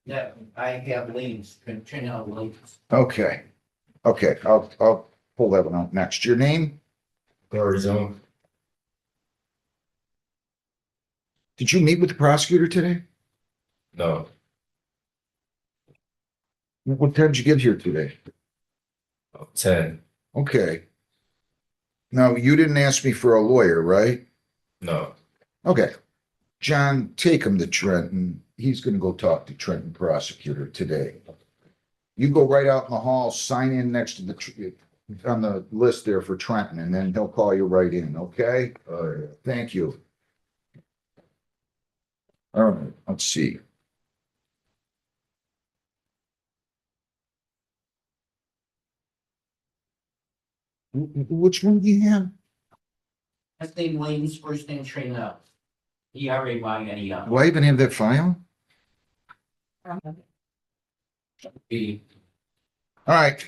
Yeah, I have liens, turn out liens. Okay. Okay, I'll pull that one out next. Your name? Zone. Did you meet with the prosecutor today? No, What time did you get here today? 10. Okay. Now, you didn't ask me for a lawyer, right? No. Okay. John, take him to Trenton. He's gonna go talk to Trenton prosecutor today. You go right out in the hall, sign in next to on the list there for Trenton, and then he'll call you right in, okay? Thank you. All right, let's see. Which one do you have? Last name Williams, first name Trina. ERAYNE. Do I even have that file? B. All right.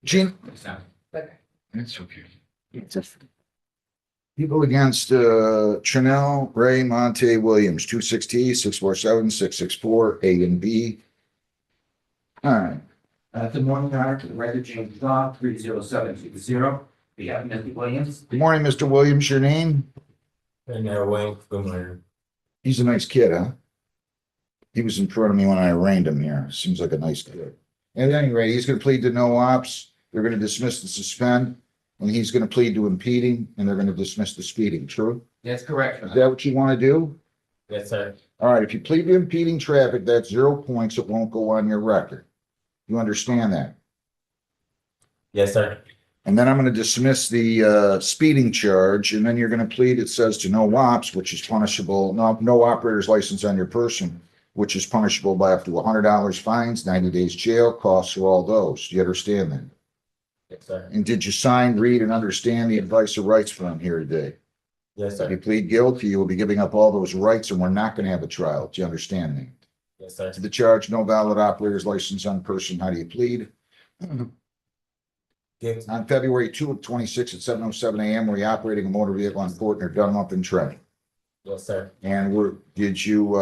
Gene, Okay. that's okay. You go against Trinell, Ray, Monte, Williams, 260-647-664, A and B. All right. Good morning, Your Honor, to the record, James Law, 30720. We have Mr. Williams. Good morning, Mr. Williams. Your name? Wayne, good morning. He's a nice kid, huh? He was in front of me when I arraigned him here. Seems like a nice kid. At any rate, he's gonna plead to no ops. They're gonna dismiss the suspend, and he's gonna plead to impeding, and they're gonna dismiss the speeding. True? That's correct. Is that what you want to do? Yes, sir. All right, if you plead to impeding traffic, that's 0 points. It won't go on your record. You understand that? Yes, sir. And then I'm gonna dismiss the speeding charge, and then you're gonna plead, it says to no ops, which is punishable, no operator's license on your person, which is punishable by up to $100 fines, 90 days jail, costs for all those. Do you understand that? Yes, sir. And did you sign, read, and understand the advice of rights form here today? Yes, If you sir. plead guilty, you will be giving up all those rights, and we're not gonna have a trial. Do you understand that? Yes, sir. To the charge, no valid operator's license on person. How do you plead? Guilty. On February 2 of 26 at 7:07 a.m., were you operating a motor vehicle on Fort near Dunlop and Trent? Yes, sir. And did you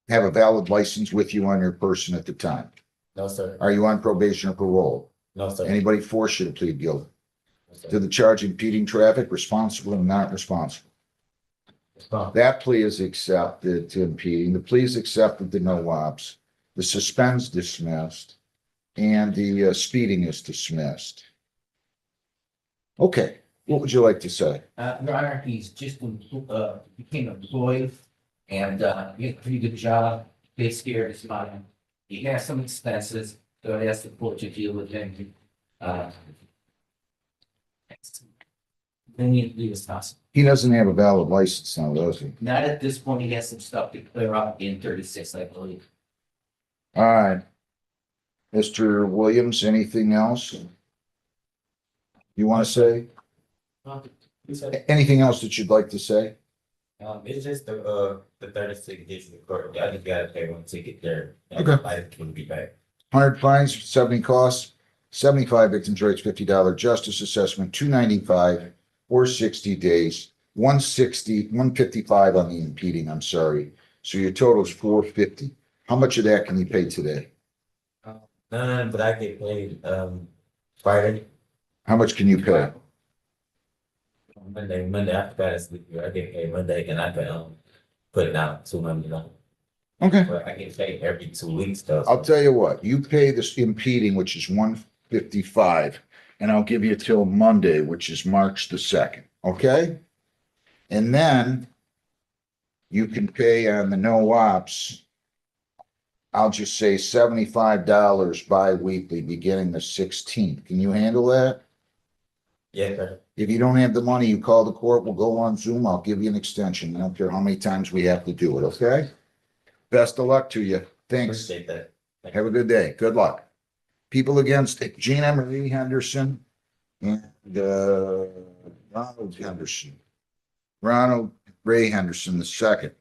have a valid license with you on your person at the time? No, sir. Are you on probation or parole? No, sir. Anybody force you to plead guilty to the charge impeding traffic, responsible and not responsible? That plea is accepted to impeding. The plea is accepted to no ops. The suspend's dismissed and the speeding is dismissed. Okay, what would you like to say? Your Honor, he's just, became employed and, he did a pretty good job. They scared his mind. He has some expenses, so I asked the court to deal with him. Then you leave as possible. He doesn't have a valid license now, does he? Not at this point, he has some stuff to clear up in 36, I believe. All right. Mr. Williams, anything else you want to say? Anything else that you'd like to say? It's just the 36 days in the court. I just gotta pay one ticket there. Okay. I can be back. 100 fines, 70 costs, 75 victims' rights, $50 justice assessment, 295 or 60 days, 155 on the impeding, I'm sorry. So your total is 450. How much of that can you pay today? None, but I get paid, Friday, How much can you pay? Monday after that, I get paid Monday and I can, put it out $200. Okay. But I get paid every 2 weeks though. I'll tell you what, you pay this impeding, which is 155, and I'll give you till Monday, which is March the 2nd, okay? And then you can pay on the no ops, I'll just say $75 bi-weekly beginning the 16th. Can you handle that? Yeah, sir. If you don't have the money, you call the court, we'll go on Zoom, I'll give you an extension. I don't care how many times we have to do it, okay? Best of luck to you. Thanks. Appreciate that. Have a good day. Good luck. People against it, Gina Marie Henderson and Ronald Henderson. Ronald Ray Henderson II.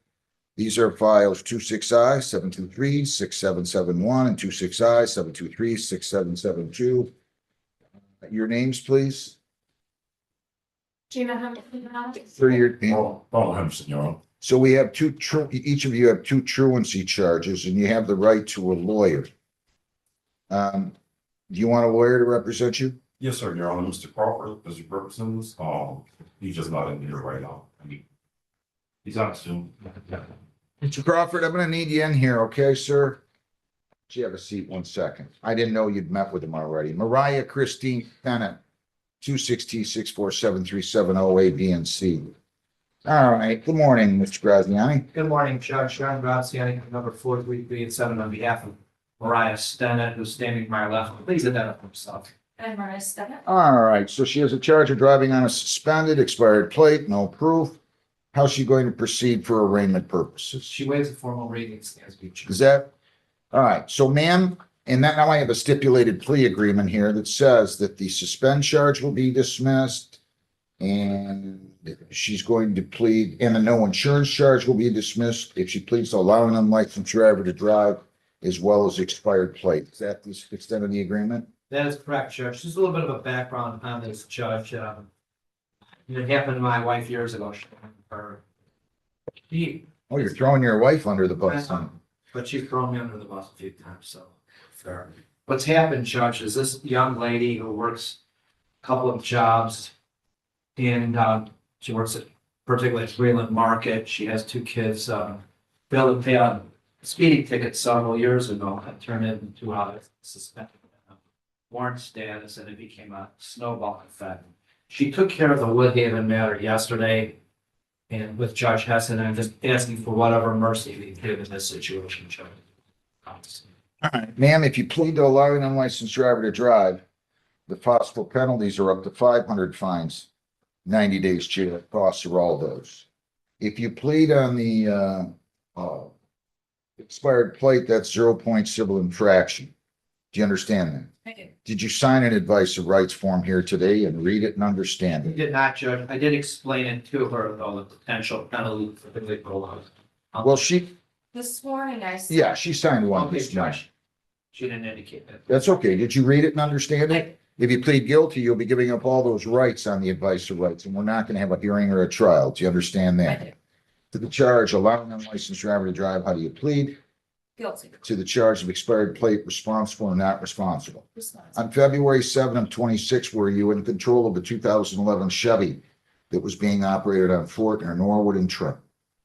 These are files 26I-723-6771 and 26I-723-6772. Your names, please. Gina Hamilton. For your, Paul Henderson, Your Honor. so we have each of you have two truancy charges and you have the right to a lawyer. Do you want a lawyer to represent you? Yes, sir, Your Honor. Mr. Crawford, as your representatives, he's just not in here right now. I mean, he's on Zoom. Mr. Crawford, I'm gonna need you in here, okay, sir? You have a seat 1 second. I didn't know you'd met with him already. Mariah Christine Bennett, 260-647-3770 A, B, and C. All right, good morning, Mr. Graziani. Good morning, Judge John Graziani, number 4337 on behalf of Mariah Stennett, who's standing to my left. Please identify himself. And Mariah Stennett. All right, so she has a charge of driving on a suspended, expired plate, no proof. How's she going to proceed for arraignment purposes? She waives the formal reading, stands be Is that, all right, so ma'am, and that now I have a stipulated plea agreement here that says that the suspend charge will be dismissed and she's going to plead, and the no insurance charge will be dismissed if she pleads to allowing an unlicensed driver to drive as well as expired plate. Is that the extent of the agreement? That is correct, Judge. Just a little bit of a background on this, Judge. It happened to my wife years ago. Oh, you're throwing your wife under the bus, huh? But she's thrown me under the bus a few times, so. Fair. What's happened, Judge, is this young lady who works a couple of jobs and she works at particularly at Greenland Market. She has 2 kids. Bill had paid a speeding ticket several years ago and turned it into a suspended warrant status, and it became a snowball effect. She took care of the Woodhaven matter yesterday and with Judge Hessen, I'm just asking for whatever mercy we give in this situation, Judge. All right, ma'am, if you plead to allowing an unlicensed driver to drive, the possible penalties are up to 500 fines, 90 days jail, costs are all those. If you plead on the expired plate, that's 0-point civil infraction. Do you understand that? I do. Did you sign an advice of rights form here today and read it and understand I it? did not, Judge. I did explain it to her, though, the potential penalty for the legal. Well, she, This morning I. yeah, she signed one Okay, this morning. Judge. She didn't indicate that. That's okay. Did you read it and understand it? If you plead guilty, you'll be giving up all those rights on the advice of rights, and we're not going to have a hearing or a trial. Do you understand I that? do. To the charge, allowing an unlicensed driver to drive, how do you plead? Guilty. to the charge of expired plate, responsible or not responsible? Responsible. On February 7 of 26, were you in control of the 2011 Chevy that was being operated on Fort or Norwood and Trent?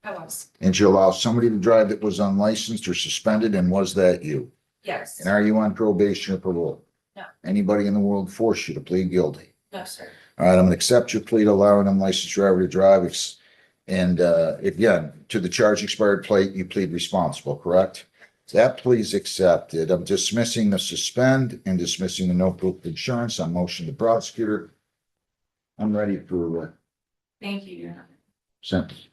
I was. And you allow somebody to drive that was unlicensed or suspended, and was that you? Yes. And are you on probation or parole? No. Anybody in the world force you to plead guilty? No, sir. All right, I'm gonna accept your plea to allow an unlicensed driver to drive. And again, to the charge expired plate, you plead responsible, correct? That plea is accepted. I'm dismissing the suspend and dismissing the no proof of insurance. On motion to the prosecutor. I'm ready for Thank you, Your Honor. sentence.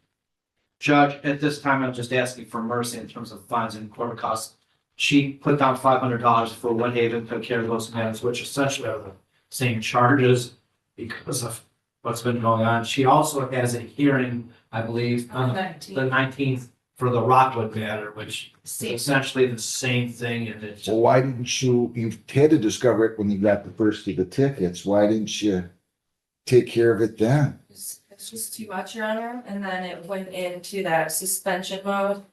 Judge, at this time, I'm just asking for mercy in terms of fines and court costs. She put down $500 for Woodhaven, took care of those matters, which essentially are the same charges because of what's been going on. She also has a hearing, I believe, on the 19th for the Rockwood matter, which is essentially the same thing. And it's Well, why didn't you had to discover it when you got the first of the tickets. Why didn't you take care of it then? It's just too much, Your Honor, and then it went into that suspension mode.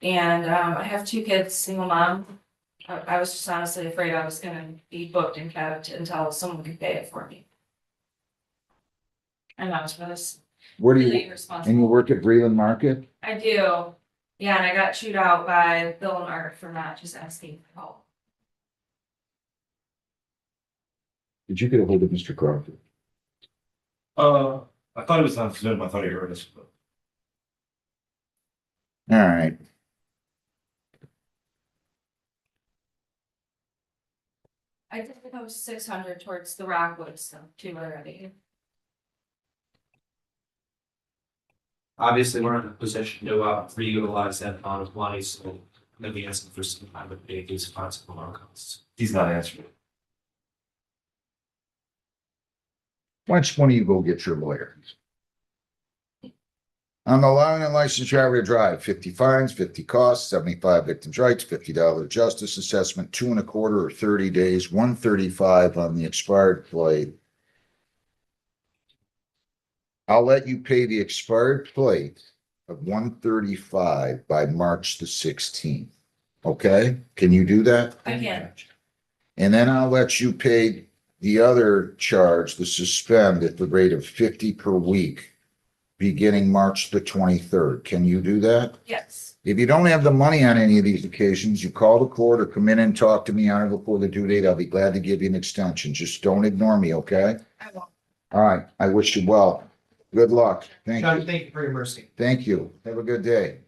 And I have 2 kids, single mom. I was just honestly afraid I was gonna be booked and kept until someone could pay it for me. And that was for this Where do really you, and irresponsible. you work at Breland Market? I do, yeah, and I got chewed out by Bill and Art for not just asking for help. Did you get a hold of Mr. Crawford? I thought it was on Zoom. I thought he heard us. But All right. I did post 600 towards the Rockwood stuff too already. obviously we're in a position to reutilize that amount of money, so I'm gonna be asking for some time to pay these fines and our costs. he's not answering. Why don't you go get your lawyer? I'm allowing a licensed driver to drive, 50 fines, 50 costs, 75 victims' rights, $50 justice assessment, 2 1/4 or 30 days, 135 on the expired plate. I'll let you pay the expired plate of 135 by March the 16th. Okay? Can you do that? I can. And then I'll let you pay the other charge, the suspend, at the rate of 50 per week, beginning March the 23rd. Can you do that? Yes. If you don't have the money on any of these occasions, you call the court or come in and talk to me on it before the due date. I'll be glad to give you an extension. Just don't ignore me, okay? I won't. All right. I wish you well. Good luck. Thank Judge, you. thank you for your mercy. Thank you. Have a good day.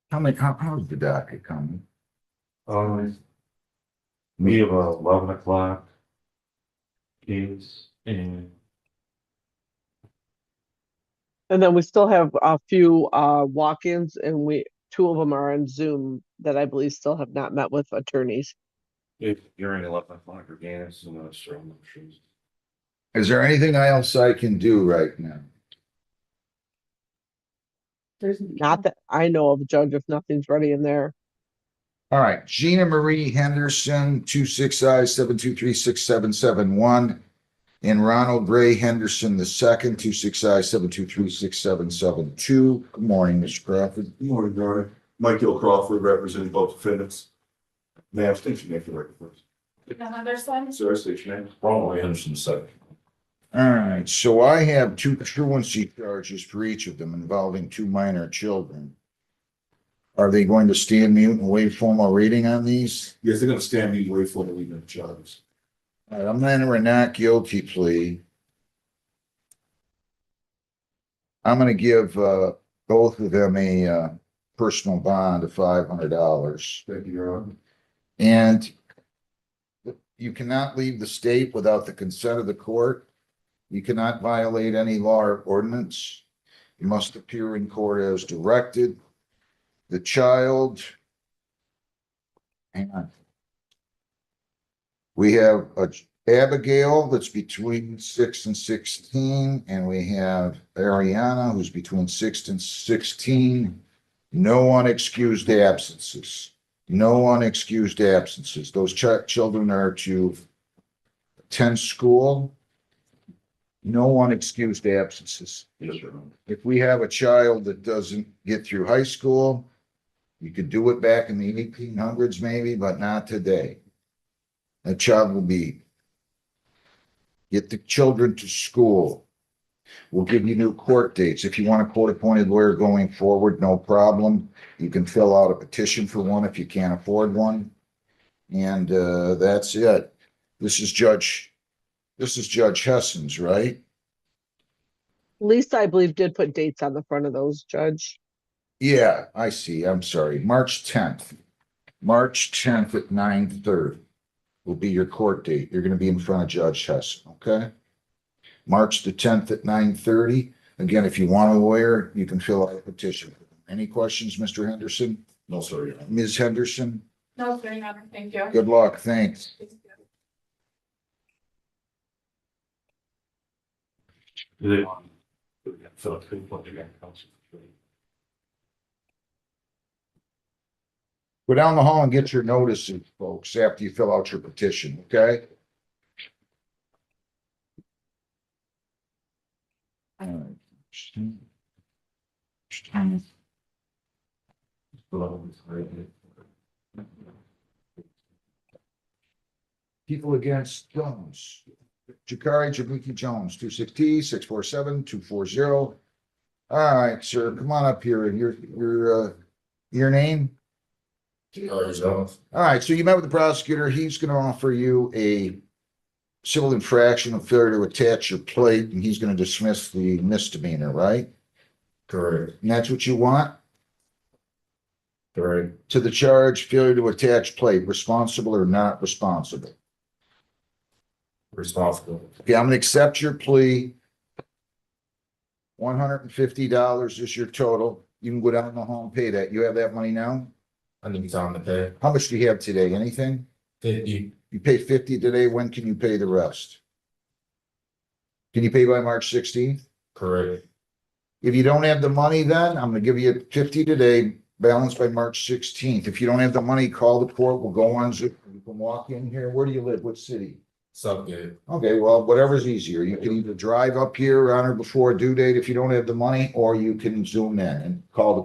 How's the docket coming? We have 11 o'clock. Is and And then we still have a few walk-ins, and 2 of them are on Zoom that I believe still have not met with attorneys. if you're in 11 o'clock again, so I'm not sure. Is there anything else I can do right now? There's not that I know of, Judge, if nothing's ready in there. All right, Gina Marie Henderson, 265-723-6771. And Ronald Ray Henderson, the second, 265-723-6772. Good morning, Mr. Crawford. Good morning, Your Honor. Michael Crawford, representing both defendants. May I state your name for the record, please? Henderson? Sir, state your name. Ronald Henderson, second. All right, so I have 2 truancy charges for each of them involving 2 minor children. Are they going to stand mute and waive formal reading on these? Yes, they're gonna stand me way for the reading of the charges. All right, I'm entering a not guilty plea. I'm gonna give both of them a personal bond of $500. Thank you, Your Honor. And you cannot leave the state without the consent of the court. You cannot violate any law or ordinance. You must appear in court as directed. The child, hang on. We have Abigail that's between 6 and 16, and we have Ariana who's between 6 and 16. No unexcused absences. No unexcused absences. Those children are to attend school No unexcused absences. Yes, sir. If we have a child that doesn't get through high school, you could do it back in the 1800s maybe, but not today. That child will be, get the children to school. We'll give you new court dates. If you want a court-appointed lawyer going forward, no problem. You can fill out a petition for one if you can't afford one. And that's it. This is Judge Hessens, right? Lisa, I believe, did put dates on the front of those, Judge. Yeah, I see. I'm sorry. March 10th. March 10th at 9:30 will be your court date. You're going to be in front of Judge Hessen, okay? March the 10th at 9:30. Again, if you want a lawyer, you can fill out a petition. Any questions, Mr. Henderson? No, sir. Ms. Henderson? No, sir, no, thank you. Good luck. Thanks. Do they want? So it's good for the council. Go down the hall and get your notices, folks, after you fill out your petition, okay? All right. People against Jones. Jakari Jabuki Jones, 260 647 240. All right, sir, come on up here. Your name? All right, so you met with the prosecutor. He's going to offer you a civil infraction of failure to attach your plate, and he's going to dismiss the misdemeanor, right? Correct. And that's what you want? Correct. To the charge, failure to attach plate, responsible or not responsible? Responsible. Okay, I'm gonna accept your plea. $150 is your total. You can go down the hall and pay that. You have that money now? I need time to pay. How much do you have today? Anything? 50. You pay 50 today. When can you pay the rest? Can you pay by March 16th? Correct. If you don't have the money, then I'm gonna give you 50 today, balance by March 16th. If you don't have the money, call the court. We'll go on Zoom. You can walk in here. Where do you live? What city? Subgate. Okay, well, whatever's easier. You can either drive up here on or before due date if you don't have the money, or you can zoom in and call the